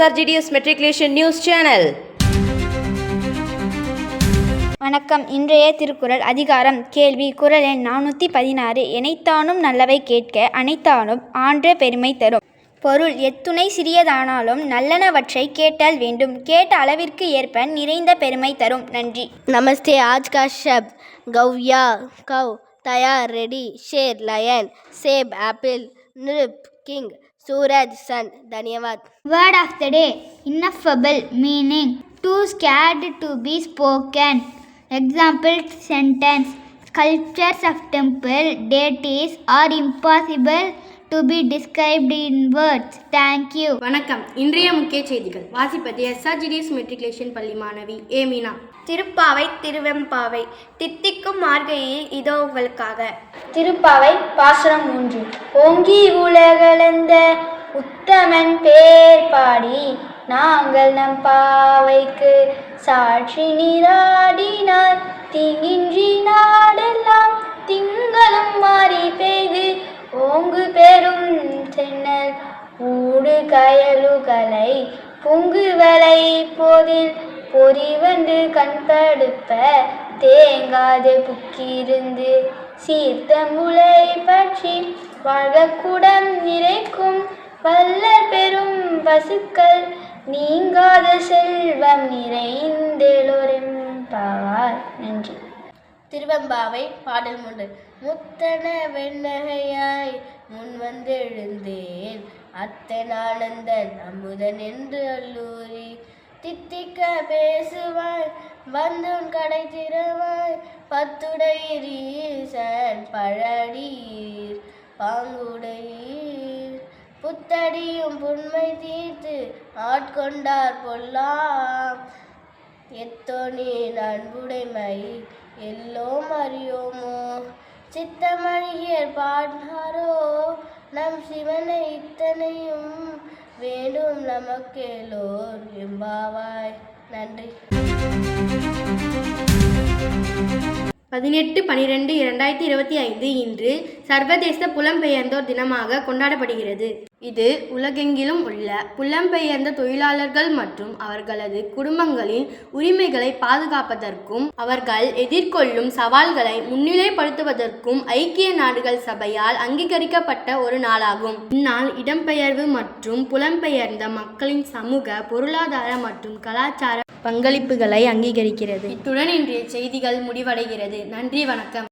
SRGDS Matriculation News Channel. வணக்கம். இன்றைய திருக்குறள் அதிகாரம் கேள்வி. குறள் எண் 416. எனைத்தானும் நல்லவை கேட்க அனைத்தானும் ஆன்ற பெருமை தரும். பொருள்: எத்துணை சிறியதானாலும் நல்லனவற்றை கேட்டல் வேண்டும். கேட்ட அளவிற்கு ஏற்ப நிறைந்த பெருமை தரும். நன்றி. नमस्ते। आज का शब्द गौया कौ, तैयार रेडी, शेर लायन, सेब एप्पल, नृप किंग, सूरज सन। धन्यवाद। Word of the day: ineffable, meaning too scared to be spoken. Example sentence: sculptures of temple deities are impossible to be described in words. Thank you. வணக்கம். இன்றைய முக்கிய செய்திகள் வாசிப்பது SRGDS மெட்ரிகுலேஷன் பள்ளி மாணவி மீனா. திருப்பாவை திருவெம்பாவை. தித்திக்கும் மார்கழியில் இதோ உங்களுக்காக. திருப்பாவை பாசுரம் 3. ஓங்கி உலகளந்த உத்தமன் பேர் பாடி நாங்கள் நம் பாவைக்கு சாட்சி நீராடினார். தீங்கின்றி நாடெல்லாம் திங்களும் மாறி பெய்து ஓங்கு பெரும் சென்னல் ஊடு கயலுகளை பொங்குவலை போதில் பொறிவண்டு கண்படுப்ப தேங்காது புக்கிருந்து சீர்த்த முளை பற்றி வாழ்குடம் நிறைக்கும் வல்லர் பெரும் பசுக்கள் நீங்காத செல்வம் நிறைந்தெழும்பவார். நன்றி. திருவெம்பாவை பாடல் 3. முத்தன வெண்ணகையாய் முன் வந்தெழுந்தேன் அத்தன் ஆனந்தன் அமுதன் என்று அல்லூரி தித்திக்க பேசுவாய் வந்துன் கடை திறவாய் பத்துடையீசன் பழடீர் பாங்குடையீர் புத்தடியும் புண்மை தீர்த்து ஆட்கொண்டார் பொல்லாம் எத்தோனின் அன்புடைமை எல்லோம் அறியோமோ சித்தமழியர் பாடாரோ நம் சிவனை இத்தனையும் வேண்டும் நமக்கேலோர் எம்பாவாய். நன்றி. 18/12/2025 இன்று சர்வதேச புலம்பெயர்ந்தோர் தினமாக கொண்டாடப்படுகிறது. இது உலகெங்கிலும் உள்ள புலம்பெயர்ந்த தொழிலாளர்கள் மற்றும் அவர்களது குடும்பங்களின் உரிமைகளை பாதுகாப்பதற்கும் அவர்கள் எதிர்கொள்ளும் சவால்களை முன்னிலைப்படுத்துவதற்கும் ஐக்கிய நாடுகள் சபையால் அங்கீகரிக்கப்பட்ட ஒரு நாளாகும். இந்நாள் இடம்பெயர்வு மற்றும் புலம்பெயர்ந்த மக்களின் சமூக, பொருளாதார மற்றும் கலாச்சார பங்களிப்புகளை அங்கீகரிக்கிறது. இத்துடன் இன்றைய செய்திகள் முடிவடைகிறது. நன்றி, வணக்கம்.